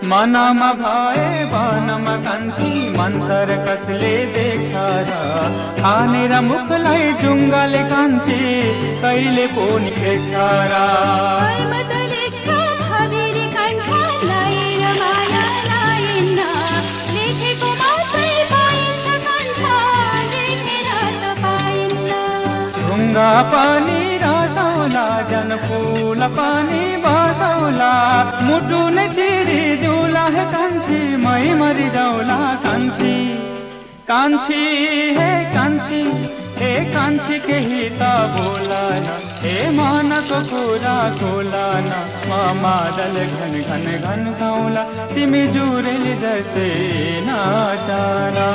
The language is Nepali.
मनमा भए वनमा कान्छी मन्तर कसले देख्छ र खानेर मुखलाई जुङ्गाले कान्छी कहिले पोनी छेक्छ र ढुङ्गा पनि रसौला जन फुल पनि बसौला मुटु नै चिरी दिउला हे कान्छी मै मरि जाउला कान्छी कान्छी हे कान्छी हे कान्छी केही त बोला न हे मनको कुरा खोला न म मादल घन घन घन गाउला तिमी जुरेली जस्तै नाचना।